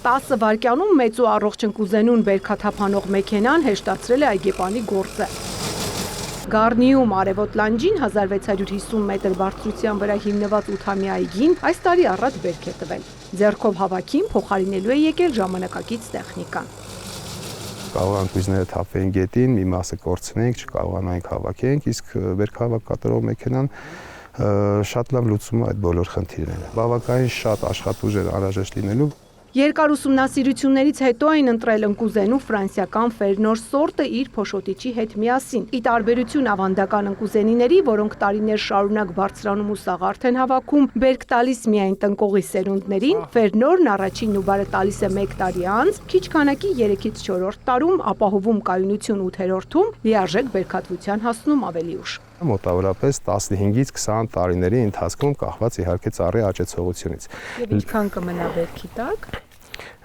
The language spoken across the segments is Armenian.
10 վայրկյանում մեծ ու առողջ ընկուզենուն բերքաթափանող մեքենան հեշտացրել է այգեպանի գործը։ Գառնիում արևոտ լանջին 1650 մետր բարձրության վրա հիմնված 8-ամյա այգին այս տարի առաջ բերք է տվել։ Ձեռքով հավաքին փոխարինելու է եկել ժամանակակից տեխնիկան։ Կարող ընկույզները թափվեին գետին, մի մասը կորցնենք, չկարողանանք հավաքենք, իսկ բերքահավաք կատարող մեքենան շատ լավ լուծում է այդ բոլոր խնդիրները։ Բավականին շատ աշխատուժ էր անհրաժեշտ լինելու։ Երկար ուսումնասիրություններից հետո այն ընտրել ընկուզենու ֆրանսիական Ֆերնոր սորտը իր փոշոտիչի հետ միասին։ Ի տարբերություն ավանդական ընկուզենիների, որոնք տարիներ շարունակ բարձրանում ու սաղարթ են հավաքում, բերք տալիս միայն տնկողի սերունդներին, Ֆերնորն առաջին նուբարը տալիս է 1 տարի անց, քիչ քանակի 3-ից 4-րդ տարում, ապահովում կայունություն 8-րդում, լիարժեք բերքատվության հասնում ավելի ուշ։ Մոտավորապես 15-ից 20 տարիների ընթացքում կախված իհարկե ծառի աճեցողությունից։ Եվ ինչքան կմնա բերքի տակ։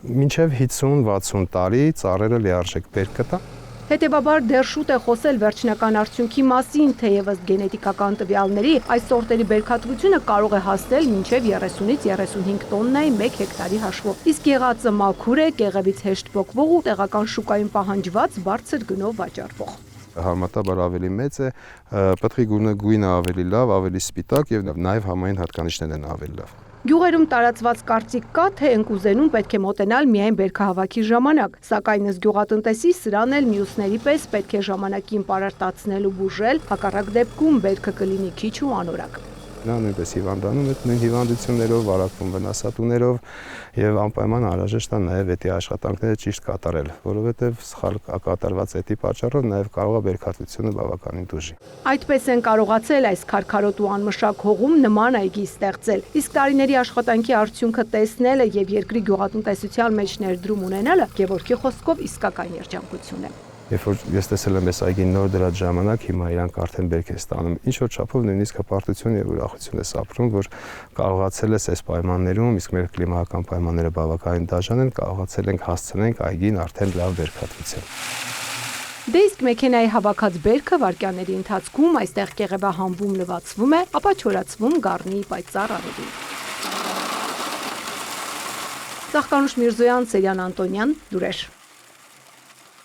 Մինչև 50-60 տարի ծառերը լիարժեք բերք կտան։ Հետևաբար դեռ շուտ է խոսել վերջնական արդյունքի մասին, թեևս գենետիկական տվյալների այս սորտերի բերքատվությունը կարող է հասնել մինչև 30-ից 35 տոննայի 1 հեկտարի հաշվով։ Իսկ եղածը մաքուր է, կեղևից հեշտ պոկվող ու տեղական շուկայում պահանջված բարձր գնով վաճառվող։ Համատաբար ավելի մեծ է, պտղի գույնը ավելի լավ, ավելի սպիտակ եւ նաեւ համային հատկանիշներն են ավելի լավ։ Գյուղերում տարածված կարծիք կա, թե ընկուզենուն պետք է մոտենալ միայն բերքահավաքի ժամանակ, սակայն ըստ գյուղատնտեսի սրան էլ մյուսների պես պետք է ժամանակին պարարտացնել ու բուժել, հակառակ դեպքում բերքը կլինի քիչ ու անորակ։ Նա նույնպես հիվանդանում է նույն հիվանդություններով, վարակվում վնասատուներով եւ անպայման անհրաժեշտ է նաեւ էտի աշխատանքները ճիշտ կատարել, որովհետեւ սխալ կատարված էտի պատճառով նաեւ կարող է բերքատվությունը բավականին դժի։ Այդպես են կարողացել այս քարքարոտ ու անմշակ հողում նման այգի ստեղծել։ Իսկ տարիների աշխատանքի արդյունքը տեսնելը եւ երկրի գյուղատնտեսության մեջ ներդրում ունենալը Գևորգի խոսքով իսկական երջանկություն է։ Երբ որ ես տեսել եմ այս այգին նոր դրած ժամանակ, հիմա իրանք արդեն բերք են ստանում։ Ինչ որ չափով նույնիսկ հպարտություն եւ ուրախություն ես ապրում, որ կարողացել ես այս պայմաններում, իսկ մեր կլիմայական պայմանները բավականին դաժան են, կարողացել ենք հասցնենք այգին արդեն լավ բերքատվության։ Դե իսկ մեքենայի հավաքած բերքը վայրկյանների ընթացքում այստեղ կեղևահանվում լվացվում է, ապա չորացվում գառնիի պայծառ արևին։ Ծաղկանուշ Միրզոյան, Սերյան Անտոնյան, Լուրեր։